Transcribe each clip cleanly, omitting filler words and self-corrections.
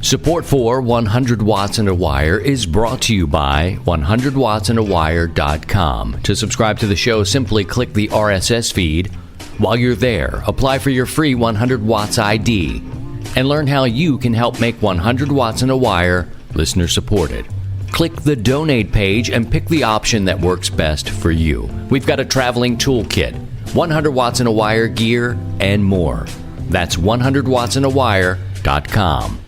Support for 100 Watts and a Wire is brought to you by 100wattsandawire.com. To subscribe to the show, simply click the RSS feed. While you're there, apply for your free 100 Watts ID and learn how you can help make 100 Watts and a Wire listener supported. Click the donate page and pick the option that works best for you. We've got a traveling toolkit, 100 Watts and a Wire gear, and more. That's 100wattsandawire.com.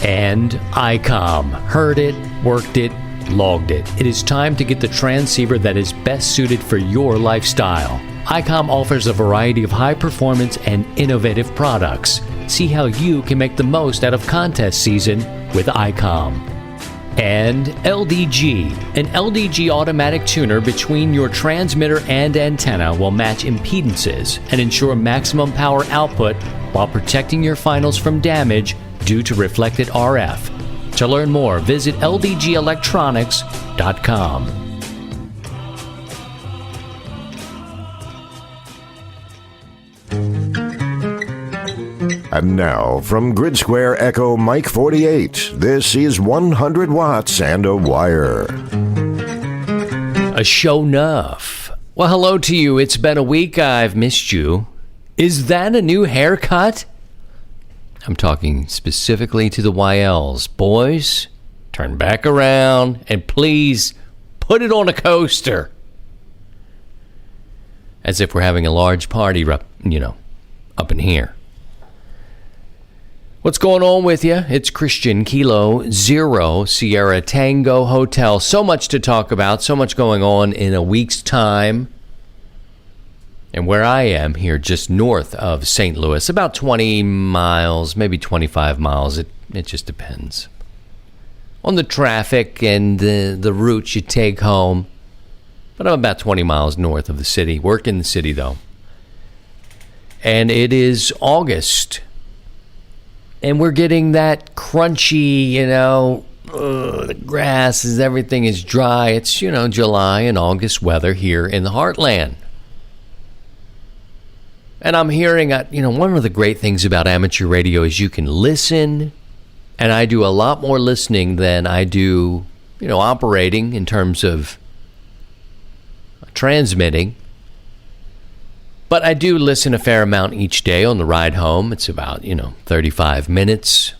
And ICOM. Heard it, worked it, logged it. It is time to get the transceiver that is best suited for your lifestyle. ICOM offers a variety of high-performance and innovative products. See how you can make the most out of contest season with ICOM. And LDG. An LDG automatic tuner between your transmitter and antenna will match impedances and ensure maximum power output while protecting your finals from damage due to reflected RF. To learn more, visit ldgelectronics.com. And now, from Grid Square Echo Mike 48, this is 100 Watts and a Wire. A show enough. Well, hello to you. It's been a week. I've missed you. Is that a new haircut? I'm talking specifically to the YLs. Boys, turn back around and please put it on a coaster. As if we're having a large party, up in here. What's going on with you? It's Christian Kilo Zero Sierra Tango Hotel. So much to talk about, so much going on in a week's time. And where I am here, just north of St. Louis, about 20 miles, maybe 25 miles. It just depends on the traffic and the routes you take home. But I'm about 20 miles north of the city. Work in the city, though. And it is August. And we're getting that crunchy, the grass everything is dry. It's, July and August weather here in the heartland. And I'm hearing, one of the great things about amateur radio is you can listen. And I do a lot more listening than I do, operating in terms of transmitting. But I do listen a fair amount each day on the ride home. It's about, 35 minutes.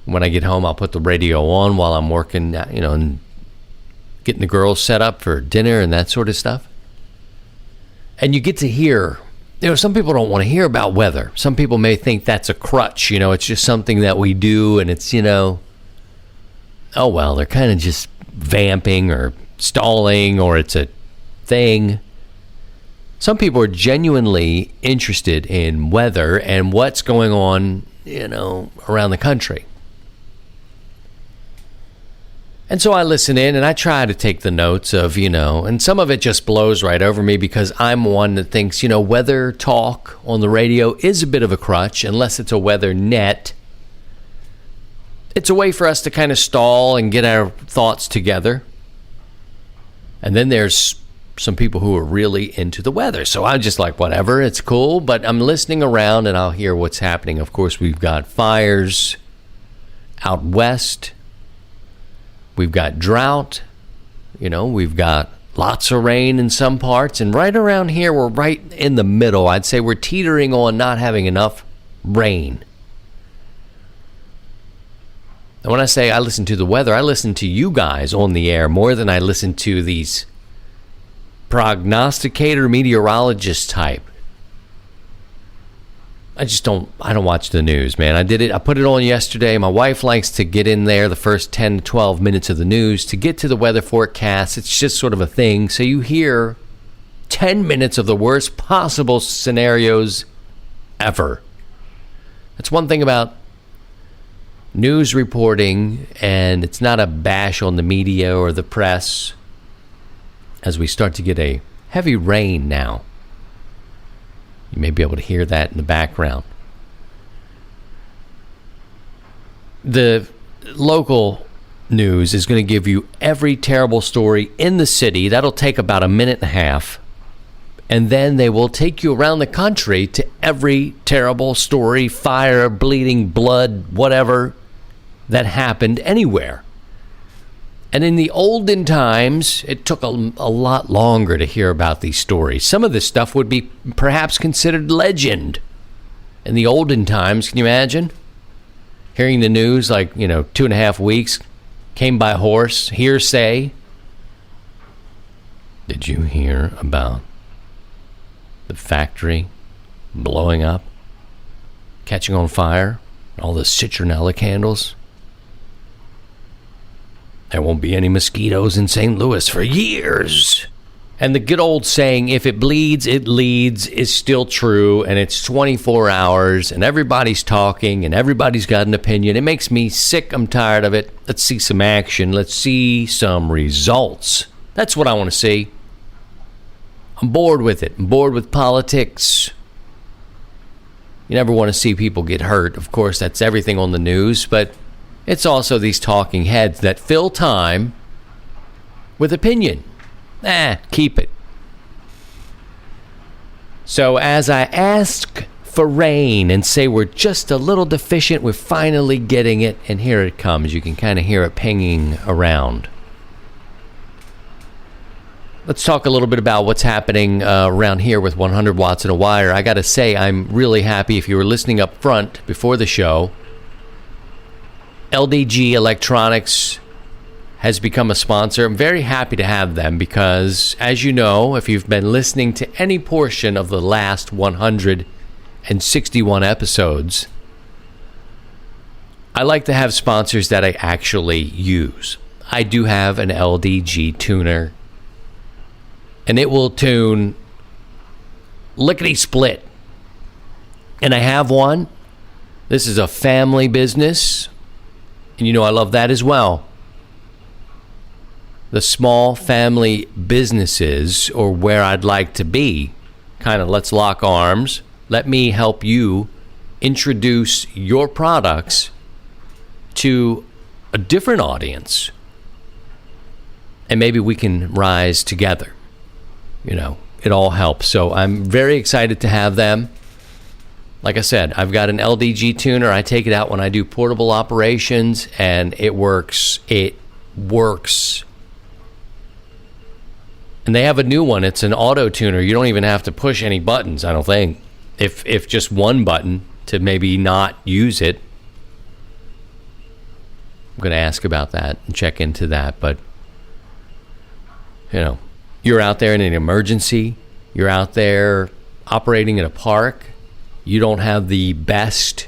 When I get home, I'll put the radio on while I'm working, and getting the girls set up for dinner and that sort of stuff. And you get to hear, some people don't want to hear about weather. Some people may think that's a crutch, it's just something that we do and it's, oh, well, they're kind of just vamping or stalling or it's a thing. Some people are genuinely interested in weather and what's going on, around the country. And so I listen in and I try to take the notes of, and some of it just blows right over me because I'm one that thinks, weather talk on the radio is a bit of a crutch unless it's a weather net. It's a way for us to kind of stall and get our thoughts together. And then there's some people who are really into the weather. So I'm just like, whatever, it's cool. But I'm listening around and I'll hear what's happening. Of course, we've got fires out west. We've got drought, we've got lots of rain in some parts. And right around here, we're right in the middle. I'd say we're teetering on not having enough rain. And when I say I listen to the weather, I listen to you guys on the air more than I listen to these prognosticator meteorologist type. I don't watch the news, man. I put it on yesterday. My wife likes to get in there the first 10 to 12 minutes of the news to get to the weather forecast. It's just sort of a thing. So you hear 10 minutes of the worst possible scenarios ever. That's one thing about news reporting, and it's not a bash on the media or the press as we start to get a heavy rain now. You may be able to hear that in the background. The local news is going to give you every terrible story in the city. That'll take about a minute and a half. And then they will take you around the country to every terrible story, fire, bleeding, blood, whatever that happened anywhere. And in the olden times, it took a lot longer to hear about these stories. Some of this stuff would be perhaps considered legend. In the olden times, can you imagine? Hearing the news like, 2.5 weeks, came by horse, hearsay. Did you hear about the factory blowing up, catching on fire, all the citronella candles? There won't be any mosquitoes in St. Louis for years. And the good old saying, if it bleeds, it leads, is still true, and it's 24 hours, and everybody's talking, and everybody's got an opinion. It makes me sick. I'm tired of it. Let's see some action. Let's see some results. That's what I want to see. I'm bored with it. I'm bored with politics. You never want to see people get hurt. Of course, that's everything on the news, but it's also these talking heads that fill time with opinion. Keep it. So as I ask for rain and say we're just a little deficient, we're finally getting it, and here it comes. You can kind of hear it pinging around. Let's talk a little bit about what's happening around here with 100 watts and a wire. I got to say, I'm really happy. If you were listening up front before the show, LDG Electronics has become a sponsor. I'm very happy to have them because, as you know, if you've been listening to any portion of the last 161 episodes, I like to have sponsors that I actually use. I do have an LDG tuner, and it will tune lickety-split. And I have one. This is a family business, and I love that as well. The small family businesses, or where I'd like to be, kind of let's lock arms. Let me help you introduce your products to a different audience. And maybe we can rise together. It all helps. So I'm very excited to have them. Like I said, I've got an LDG tuner. I take it out when I do portable operations, and it works. It works. And they have a new one. It's an auto tuner. You don't even have to push any buttons, I don't think. If just one button to maybe not use it. I'm going to ask about that and check into that. But, you're out there in an emergency. You're out there operating in a park. You don't have the best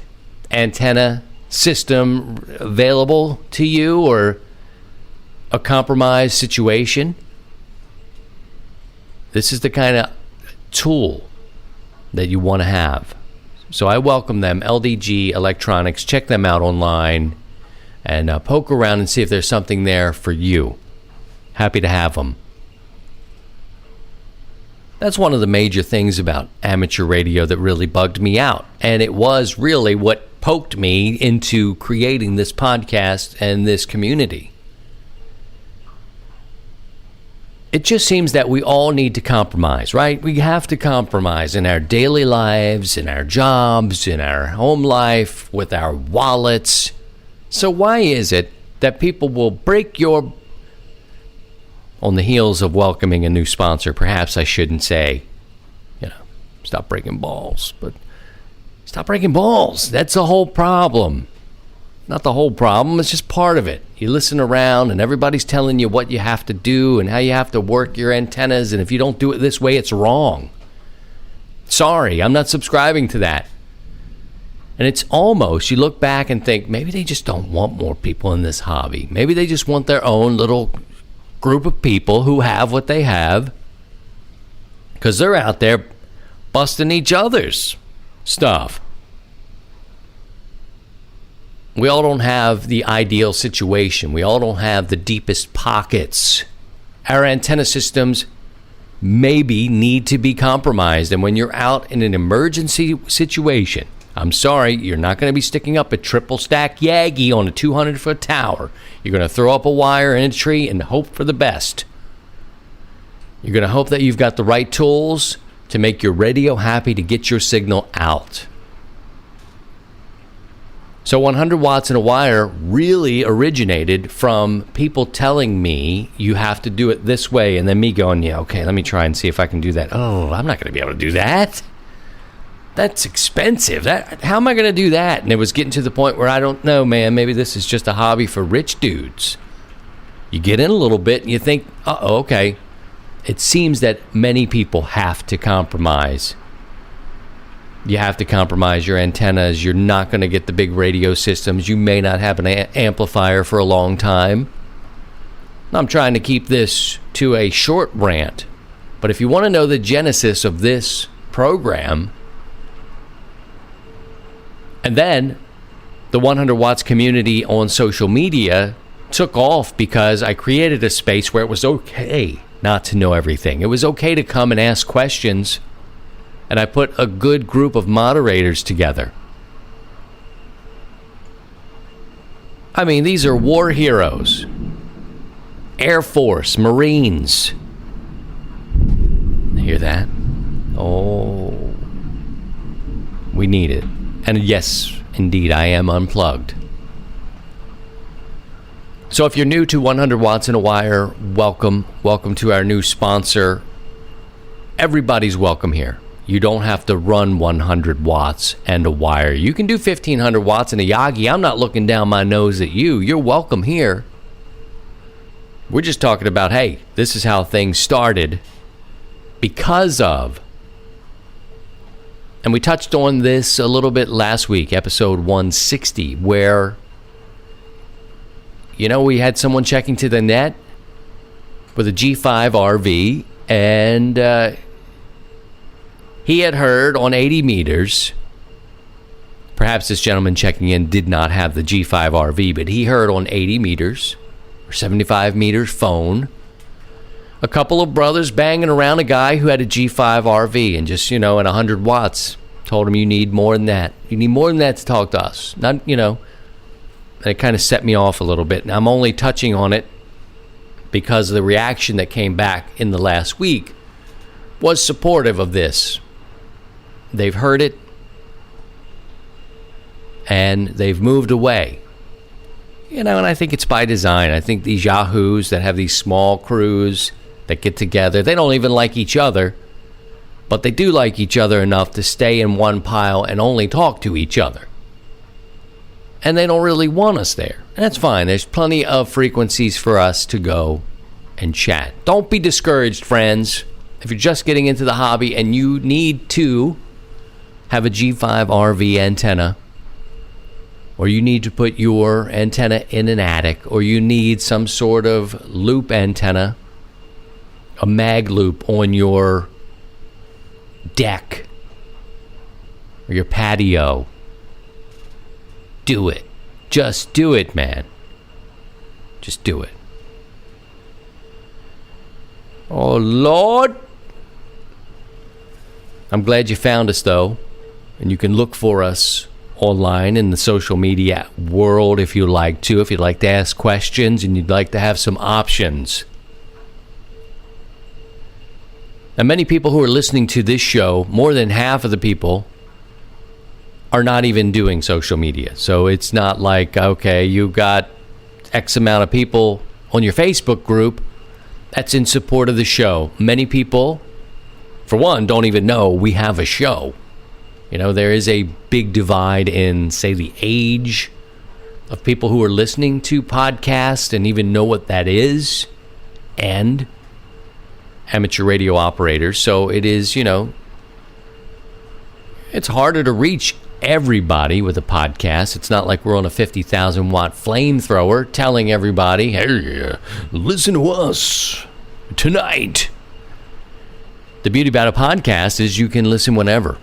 antenna system available to you, or a compromised situation. This is the kind of tool that you want to have. So I welcome them, LDG Electronics. Check them out online and poke around and see if there's something there for you. Happy to have them. That's one of the major things about amateur radio that really bugged me out. And it was really what poked me into creating this podcast and this community. It just seems that we all need to compromise, right? We have to compromise in our daily lives, in our jobs, in our home life, with our wallets. So why is it that people will break your... On the heels of welcoming a new sponsor, perhaps I shouldn't say, stop breaking balls, but stop breaking balls. That's the whole problem. Not the whole problem, it's just part of it. You listen around and everybody's telling you what you have to do and how you have to work your antennas, and if you don't do it this way, it's wrong. Sorry, I'm not subscribing to that. And it's almost, you look back and think, maybe they just don't want more people in this hobby. Maybe they just want their own little group of people who have what they have, because they're out there busting each other's stuff. We all don't have the ideal situation. We all don't have the deepest pockets. Our antenna systems maybe need to be compromised. And when you're out in an emergency situation, I'm sorry, you're not going to be sticking up a triple stack Yagi on a 200-foot tower. You're going to throw up a wire in a tree and hope for the best. You're going to hope that you've got the right tools to make your radio happy, to get your signal out. So 100 watts in a wire really originated from people telling me you have to do it this way, and then me going, yeah, okay, let me try and see if I can do that. Oh, I'm not going to be able to do that. That's expensive. How am I going to do that? And it was getting to the point where I don't know, man, maybe this is just a hobby for rich dudes. You get in a little bit and you think, okay. It seems that many people have to compromise. You have to compromise your antennas. You're not going to get the big radio systems. You may not have an amplifier for a long time. I'm trying to keep this to a short rant. But if you want to know the genesis of this program, and then the 100 watts community on social media took off because I created a space where it was okay not to know everything. It was okay to come and ask questions, and I put a good group of moderators together. I mean, these are war heroes. Air Force, Marines. Hear that? Oh, we need it. And yes, indeed, I am unplugged. So if you're new to 100 watts in a wire, welcome. Welcome to our new sponsor. Everybody's welcome here. You don't have to run 100 watts and a wire. You can do 1,500 watts and a Yagi. I'm not looking down my nose at you. You're welcome here. We're just talking about, hey, this is how things started because of. And we touched on this a little bit last week, episode 160, where, you know, we had someone checking to the net with a G5 RV, and he had heard on 80 meters, perhaps this gentleman checking in did not have the G5 RV, but he heard on 80 meters, or 75 meters phone, a couple of brothers banging around a guy who had a G5 RV and just, at 100 watts, told him you need more than that. You need more than that to talk to us. Not, and it kind of set me off a little bit. And I'm only touching on it because the reaction that came back in the last week was supportive of this. They've heard it and they've moved away. And I think it's by design. I think these yahoos that have these small crews that get together, they don't even like each other, but they do like each other enough to stay in one pile and only talk to each other. And they don't really want us there. And that's fine. There's plenty of frequencies for us to go and chat. Don't be discouraged, friends. If you're just getting into the hobby and you need to have a G5 RV antenna, or you need to put your antenna in an attic, or you need some sort of loop antenna, a mag loop on your deck or your patio, do it. Just do it, man. Just do it. Oh, Lord. I'm glad you found us, though, and you can look for us online in the social media world if you like to. If you'd like to ask questions and you'd like to have some options. And many people who are listening to this show, more than half of the people are not even doing social media. So it's not like, okay, you got X amount of people on your Facebook group that's in support of the show. Many people, for one, don't even know we have a show. There is a big divide in, say, the age of people who are listening to podcasts and even know what that is, and amateur radio operators. So it is, it's harder to reach everybody with a podcast. It's not like we're on a 50,000 watt flamethrower telling everybody, hey, listen to us tonight. The beauty about a podcast is you can listen whenever.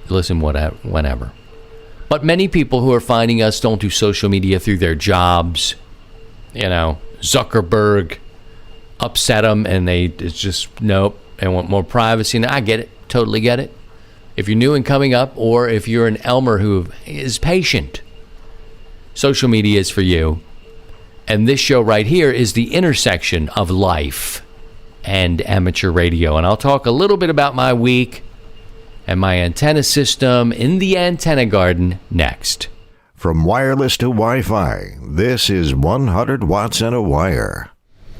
Whenever. But many people who are finding us don't do social media through their jobs. Zuckerberg upset them and it's just, nope, they want more privacy. And I get it, totally get it. If you're new and coming up, or if you're an Elmer who is patient, social media is for you. And this show right here is the intersection of life and amateur radio. And I'll talk a little bit about my week and my antenna system in the antenna garden next. From wireless to Wi-Fi, this is 100 watts and a wire.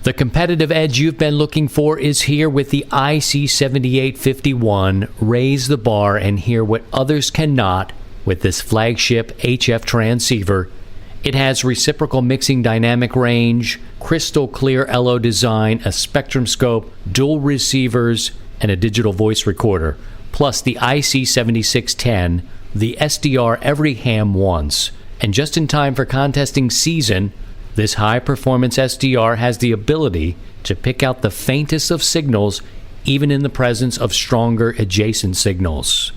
The competitive edge you've been looking for is here with the IC7851. Raise the bar and hear what others cannot with this flagship HF transceiver. It has reciprocal mixing dynamic range, crystal clear LO design, a spectrum scope, dual receivers, and a digital voice recorder, plus the IC7610, the SDR every ham wants. And just in time for contesting season, this high-performance SDR has the ability to pick out the faintest of signals, even in the presence of stronger adjacent signals.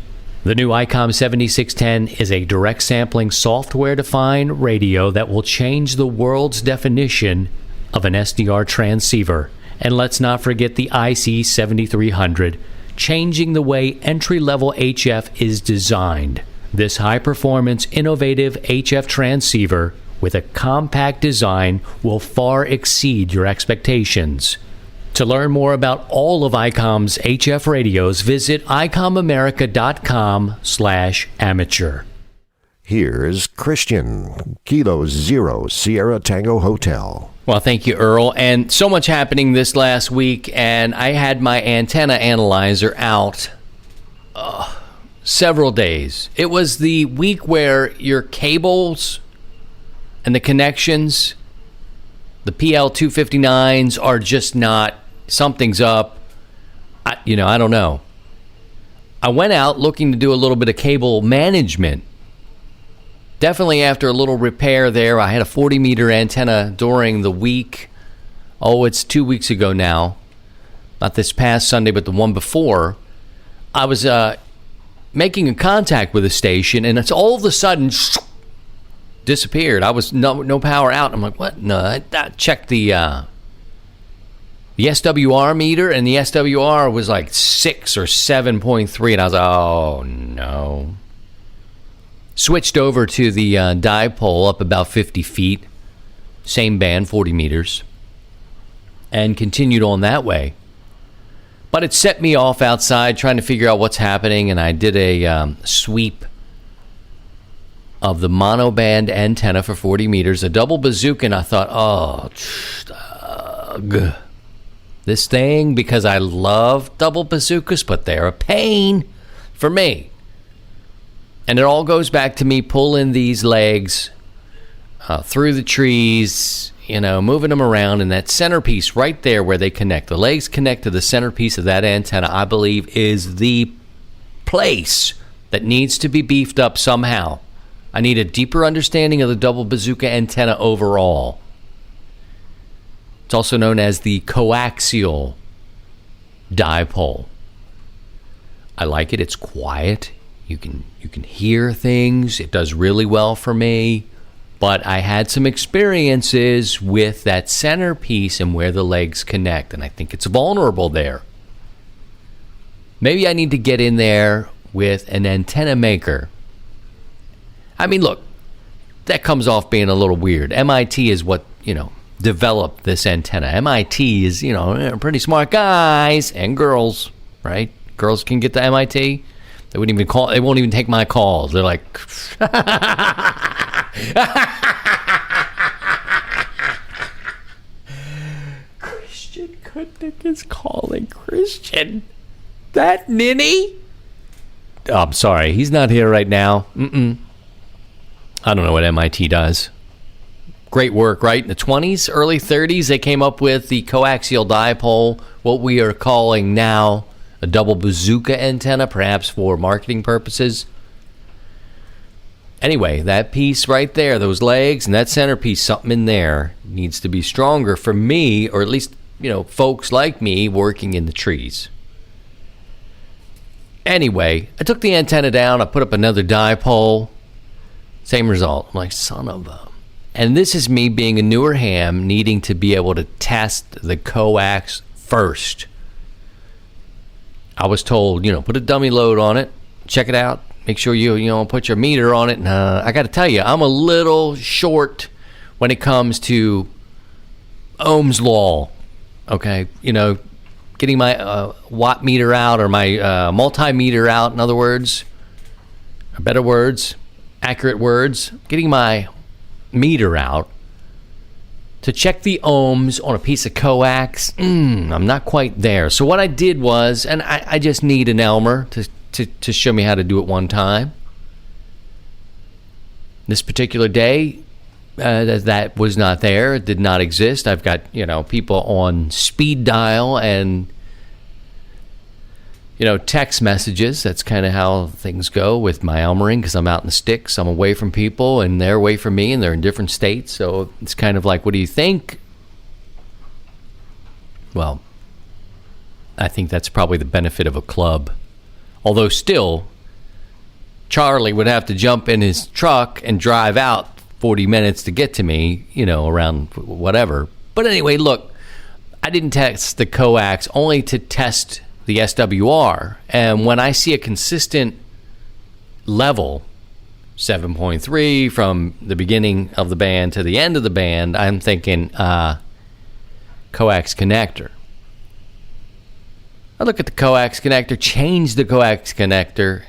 The new ICOM 7610 is a direct sampling software-defined radio that will change the world's definition of an SDR transceiver. And let's not forget the IC 7300, changing the way entry-level HF is designed. This high-performance, innovative HF transceiver with a compact design will far exceed your expectations. To learn more about all of ICOM's HF radios, visit icomamerica.com/amateur. Here's Christian, Kilo Zero Sierra Tango Hotel. Well, thank you, Earl. And so much happening this last week, and I had my antenna analyzer out several days. It was the week where your cables and the connections, the PL259s, are just not, something's up. I don't know. I went out looking to do a little bit of cable management. Definitely after a little repair there. I had a 40-meter antenna during the week. It's 2 weeks ago now. Not this past Sunday, but the one before. I was making a contact with the station, and it's all of a sudden disappeared. I was no power out. I'm like, what? No, I checked the SWR meter, and the SWR was like 6 or 7.3, and I was like, oh no. Switched over to the dipole up about 50 feet, same band, 40 meters, and continued on that way. But it set me off outside trying to figure out what's happening, and I did a sweep of the monoband antenna for 40 meters, a double bazooka, and I thought, this thing, because I love double bazookas, but they're a pain for me. And it all goes back to me pulling these legs through the trees, moving them around, and that centerpiece right there where they connect. The legs connect to the centerpiece of that antenna, I believe, is the place that needs to be beefed up somehow. I need a deeper understanding of the double bazooka antenna overall. It's also known as the coaxial dipole. I like it. It's quiet. You can hear things. It does really well for me. But I had some experiences with that centerpiece and where the legs connect, and I think it's vulnerable there. Maybe I need to get in there with an antenna maker. I mean, look, that comes off being a little weird. MIT is what, developed this antenna. MIT is, pretty smart guys and girls, right? Girls can get to MIT. They wouldn't even call. They won't even take my calls. They're like, Christian Kutnick is calling Christian. That ninny? Oh, I'm sorry, he's not here right now. I don't know what MIT does. Great work, right? In the 20s, early 30s, they came up with the coaxial dipole, what we are calling now a double bazooka antenna, perhaps for marketing purposes. Anyway, that piece right there, those legs and that centerpiece, something in there needs to be stronger for me, or at least, folks like me working in the trees. Anyway, I took the antenna down, I put up another dipole, same result. I'm like, son of a... And this is me being a newer ham, needing to be able to test the coax first. I was told, put a dummy load on it, check it out, make sure you put your meter on it. And I got to tell you, I'm a little short when it comes to Ohm's law. Okay, getting my watt meter out, or my multimeter out, in other words, or better words, accurate words, getting my meter out to check the ohms on a piece of coax. I'm not quite there. So what I did was, and I just need an Elmer to show me how to do it one time. This particular day, that was not there. It did not exist. I've got, people on speed dial and, text messages. That's kind of how things go with my Elmering, because I'm out in the sticks. I'm away from people, and they're away from me, and they're in different states. So it's kind of like, what do you think? Well, I think that's probably the benefit of a club. Although still, Charlie would have to jump in his truck and drive out 40 minutes to get to me, around whatever. But anyway, look, I didn't test the coax only to test the SWR. And when I see a consistent level, 7.3 from the beginning of the band to the end of the band, I'm thinking coax connector. I look at the coax connector, change the coax connector,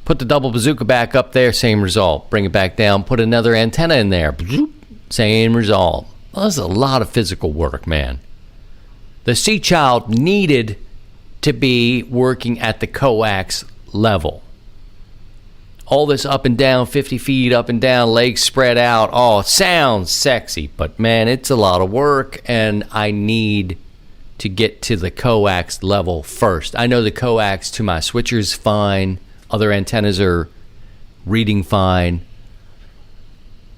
put the double bazooka back up there, same result. Bring it back down, put another antenna in there, same result. Well, that's a lot of physical work, man. The C-Child needed to be working at the coax level. All this up and down, 50 feet up and down, legs spread out. Oh, it sounds sexy, but man, it's a lot of work, and I need to get to the coax level first. I know the coax to my switcher's fine. Other antennas are reading fine.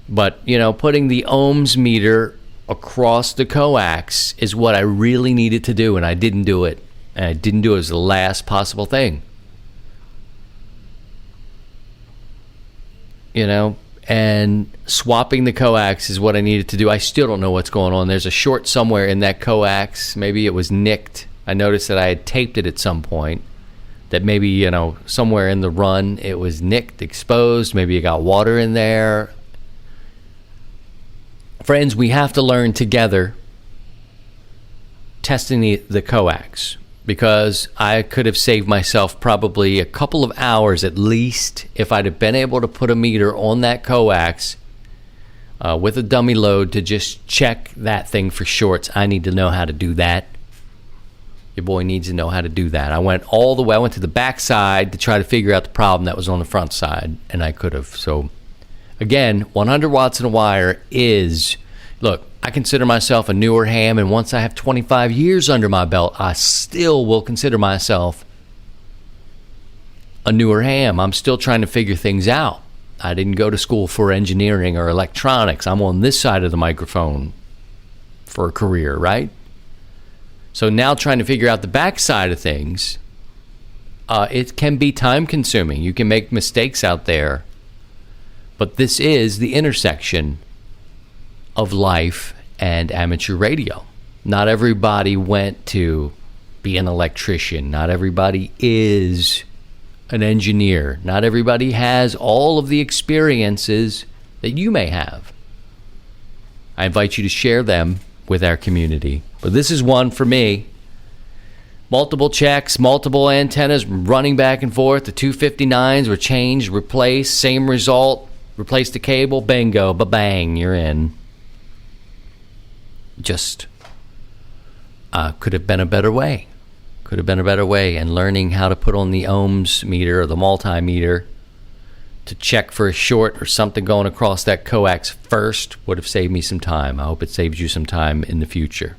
But, putting the ohms meter across the coax is what I really needed to do, and I didn't do it. And I didn't do it as the last possible thing. And swapping the coax is what I needed to do. I still don't know what's going on. There's a short somewhere in that coax. Maybe it was nicked. I noticed that I had taped it at some point. That maybe, somewhere in the run it was nicked, exposed. Maybe it got water in there. Friends, we have to learn together testing the coax, because I could have saved myself probably a couple of hours at least if I'd have been able to put a meter on that coax with a dummy load to just check that thing for shorts. I need to know how to do that. Your boy needs to know how to do that. I went all the way. I went to the back side to try to figure out the problem that was on the front side, and I could have. So, again, 100 watts in a wire is, look, I consider myself a newer ham, and once I have 25 years under my belt, I still will consider myself a newer ham. I'm still trying to figure things out. I didn't go to school for engineering or electronics. I'm on this side of the microphone for a career, right? So now trying to figure out the back side of things, it can be time consuming. You can make mistakes out there. But this is the intersection of life and amateur radio. Not everybody went to be an electrician. Not everybody is an engineer. Not everybody has all of the experiences that you may have. I invite you to share them with our community. But this is one for me. Multiple checks, multiple antennas running back and forth. The 259s were changed, replaced, same result. Replace the cable, bingo, ba-bang, you're in. Just could have been a better way. Could have been a better way. And learning how to put on the ohms meter or the multimeter to check for a short or something going across that coax first would have saved me some time. I hope it saves you some time in the future.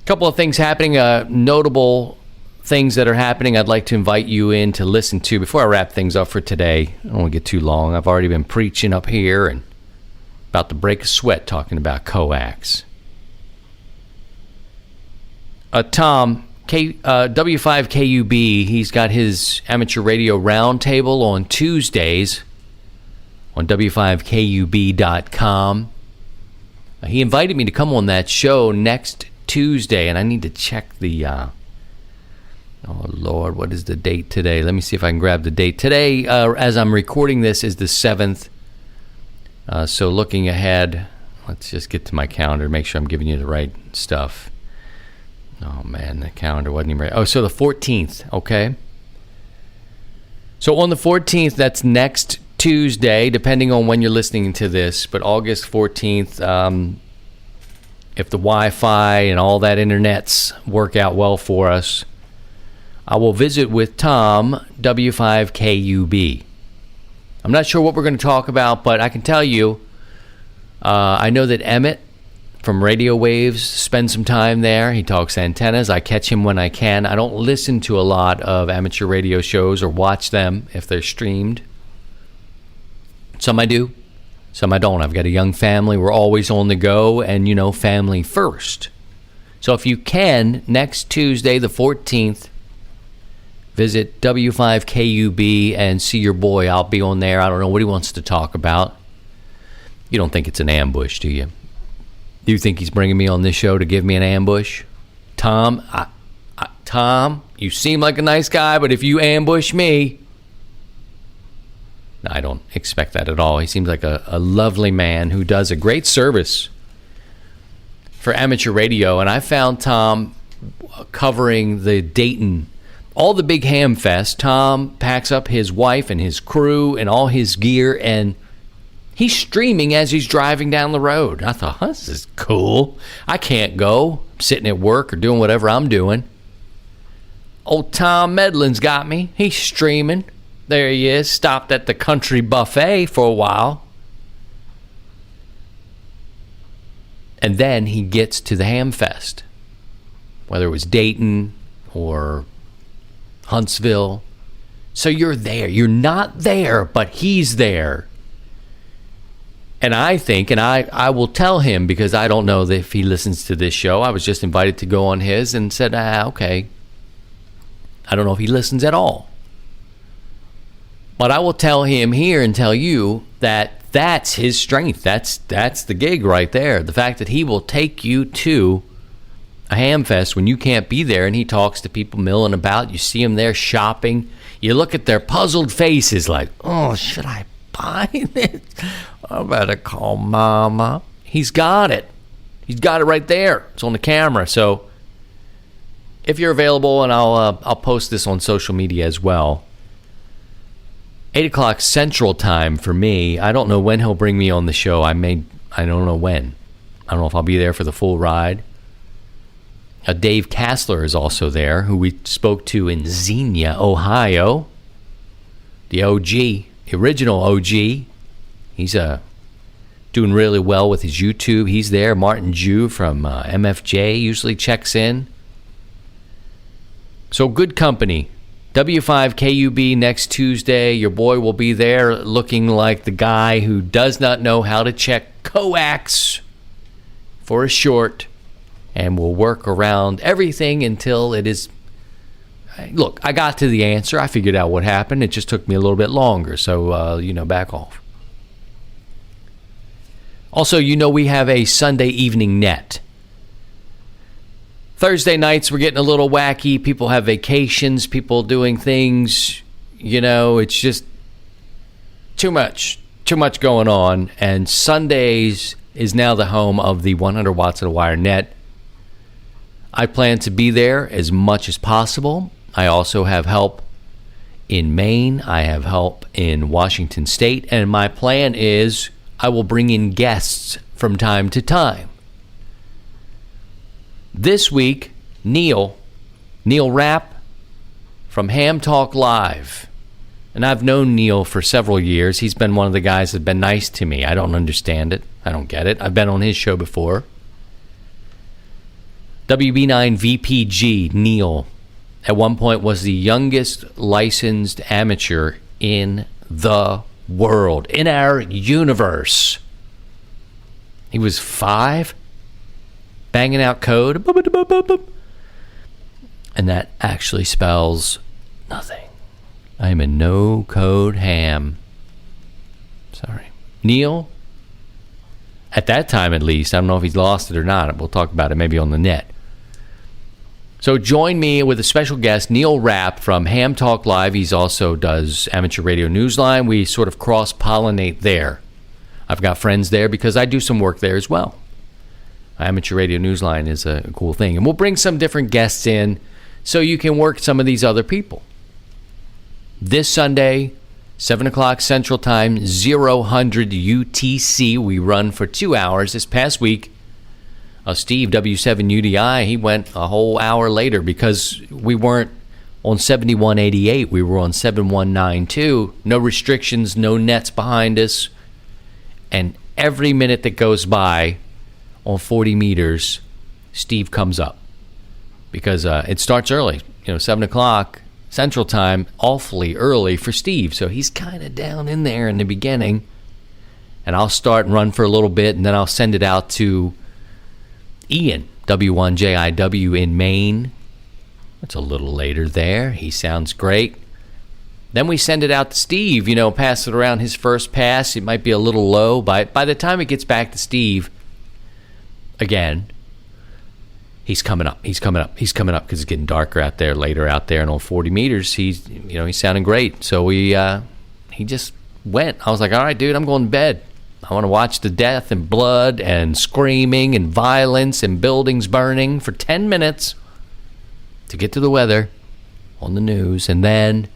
A couple of things happening, notable things that are happening I'd like to invite you in to listen to before I wrap things up for today. I don't want to get too long. I've already been preaching up here and about to break a sweat talking about coax. Tom, W5KUB, he's got his amateur radio roundtable on Tuesdays on W5KUB.com. He invited me to come on that show next Tuesday, and I need to check the... oh, Lord, what is the date today? Let me see if I can grab the date. Today, as I'm recording this, is the 7th. So looking ahead, let's just get to my calendar, make sure I'm giving you the right stuff. Oh, man, the calendar wasn't even right. Oh, so the 14th, okay. So on the 14th, that's next Tuesday, depending on when you're listening to this, but August 14th, if the Wi-Fi and all that internets work out well for us, I will visit with Tom, W5KUB. I'm not sure what we're going to talk about, but I can tell you, I know that Emmett from Radio Waves spends some time there. He talks antennas. I catch him when I can. I don't listen to a lot of amateur radio shows or watch them if they're streamed. Some I do, some I don't. I've got a young family. We're always on the go, and, family first. So if you can, next Tuesday, the 14th, visit W5KUB and see your boy. I'll be on there. I don't know what he wants to talk about. You don't think it's an ambush, do you? Do you think he's bringing me on this show to give me an ambush? Tom, Tom, you seem like a nice guy, but if you ambush me... No, I don't expect that at all. He seems like a lovely man who does a great service for amateur radio. And I found Tom covering the Dayton, all the big ham fest. Tom packs up his wife and his crew and all his gear, and he's streaming as he's driving down the road. I thought, this is cool. I can't go. I'm sitting at work or doing whatever I'm doing. Old Tom Medlin's got me. He's streaming. There he is. Stopped at the country buffet for a while. And then he gets to the ham fest. Whether it was Dayton or Huntsville. So you're there. You're not there, but he's there. And I think, and I will tell him, because I don't know if he listens to this show. I was just invited to go on his and said, okay. I don't know if he listens at all. But I will tell him here and tell you that that's his strength. That's the gig right there. The fact that he will take you to a ham fest when you can't be there, and he talks to people milling about. You see him there shopping. You look at their puzzled faces like, oh, should I buy this? I better call Mama. He's got it. He's got it right there. It's on the camera. So if you're available, and I'll post this on social media as well. 8 o'clock Central Time for me. I don't know when he'll bring me on the show. I don't know when. I don't know if I'll be there for the full ride. Dave Kassler is also there, who we spoke to in Xenia, Ohio. The OG, the original OG. He's doing really well with his YouTube. He's there. Martin Jew from MFJ usually checks in. So good company. W5KUB next Tuesday. Your boy will be there looking like the guy who does not know how to check coax for a short, and will work around everything until it is... Look, I got to the answer. I figured out what happened. It just took me a little bit longer, so, back off. Also, we have a Sunday evening net. Thursday nights, we're getting a little wacky. People have vacations, people doing things. It's just too much going on. And Sundays is now the home of the 100 Watts of the Wire net. I plan to be there as much as possible. I also have help in Maine. I have help in Washington State. And my plan is I will bring in guests from time to time. This week, Neil Rapp from Ham Talk Live. And I've known Neil for several years. He's been one of the guys that's been nice to me. I don't understand it. I don't get it. I've been on his show before. WB9 VPG, Neil, at one point was the youngest licensed amateur in the world, in our universe. He was 5, banging out code, and that actually spells nothing. I am a no-code ham. Sorry. Neil, at that time at least, I don't know if he's lost it or not. We'll talk about it maybe on the net. So join me with a special guest, Neil Rapp from Ham Talk Live. He also does Amateur Radio Newsline. We sort of cross-pollinate there. I've got friends there because I do some work there as well. Amateur Radio Newsline is a cool thing. And we'll bring some different guests in so you can work some of these other people. This Sunday, 7 o'clock Central Time, 0000 UTC. We run for 2 hours. This past week, Steve, W7UDI, he went a whole hour later because we weren't on 7188. We were on 7192. No restrictions, no nets behind us. And every minute that goes by on 40 meters, Steve comes up. Because it starts early, 7 o'clock Central Time, awfully early for Steve. So he's kind of down in there in the beginning. And I'll start and run for a little bit, and then I'll send it out to Ian, W1JIW in Maine. It's a little later there. He sounds great. Then we send it out to Steve, pass it around his first pass. It might be a little low. By the time it gets back to Steve, again, he's coming up because it's getting darker out there, later out there, and on 40 meters, he's sounding great. So he just went. I was like, all right, dude, I'm going to bed. I want to watch the death and blood and screaming and violence and buildings burning for 10 minutes to get to the weather on the news, and then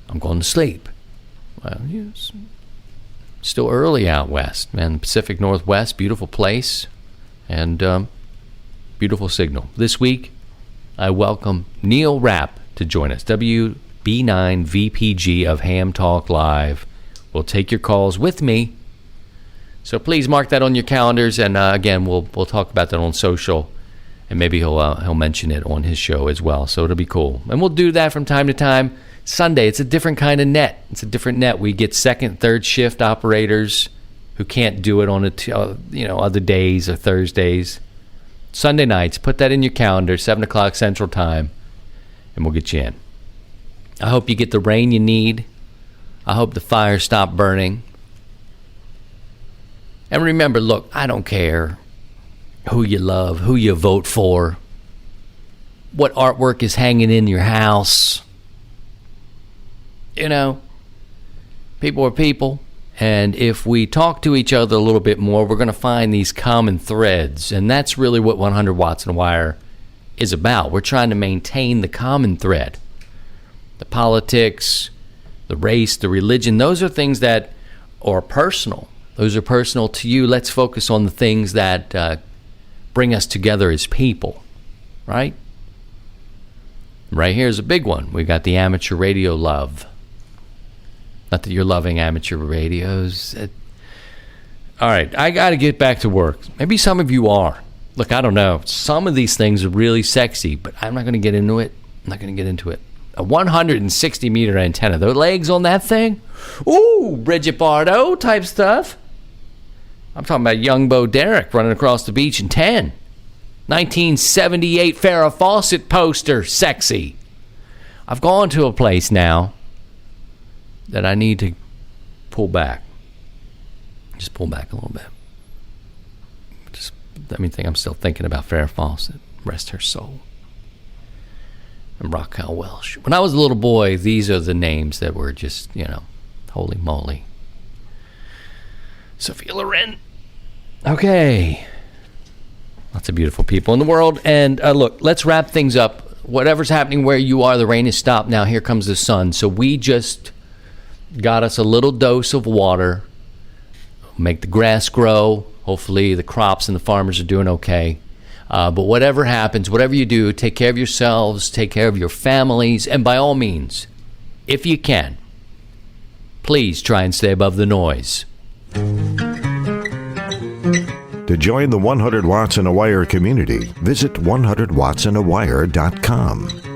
I'm going to sleep. Well, it's still early out west, man. Pacific Northwest, beautiful place, and beautiful signal. This week, I welcome Neil Rapp to join us, WB9VPG of Ham Talk Live. We'll take your calls with me. So please mark that on your calendars, and again, we'll talk about that on social, and maybe he'll mention it on his show as well. So it'll be cool, and we'll do that from time to time. Sunday, it's a different kind of net. It's a different net. We get second, third shift operators who can't do it on other days or Thursdays. Sunday nights, put that in your calendar, 7 o'clock Central Time, and we'll get you in. I hope you get the rain you need. I hope the fires stop burning. And remember, look, I don't care who you love, who you vote for, what artwork is hanging in your house. People are people. And if we talk to each other a little bit more, we're going to find these common threads. And that's really what 100 Watts and a Wire is about. We're trying to maintain the common thread. The politics, the race, the religion, those are things that are personal. Those are personal to you. Let's focus on the things that bring us together as people, right? Right here's a big one. We got the amateur radio love. Not that you're loving amateur radios. All right, I got to get back to work. Maybe some of you are. Look, I don't know. Some of these things are really sexy, but I'm not going to get into it. A 160-meter antenna. The legs on that thing? Ooh, Bridget Bardot type stuff. I'm talking about young Bo Derek running across the beach in 10. 1978 Farrah Fawcett poster. Sexy. I've gone to a place now that I need to pull back. Just pull back a little bit. Just let me think. I'm still thinking about Farrah Fawcett. Rest her soul. And Raquel Welch. When I was a little boy, these are the names that were just, holy moly. Sophia Loren. Okay. Lots of beautiful people in the world. And look, let's wrap things up. Whatever's happening where you are, the rain has stopped. Now here comes the sun. So we just got us a little dose of water. Make the grass grow. Hopefully the crops and the farmers are doing okay. But whatever happens, whatever you do, take care of yourselves, take care of your families, and by all means, if you can, please try and stay above the noise. To join the 100 Watts and a Wire community, visit 100wattsandawire.com.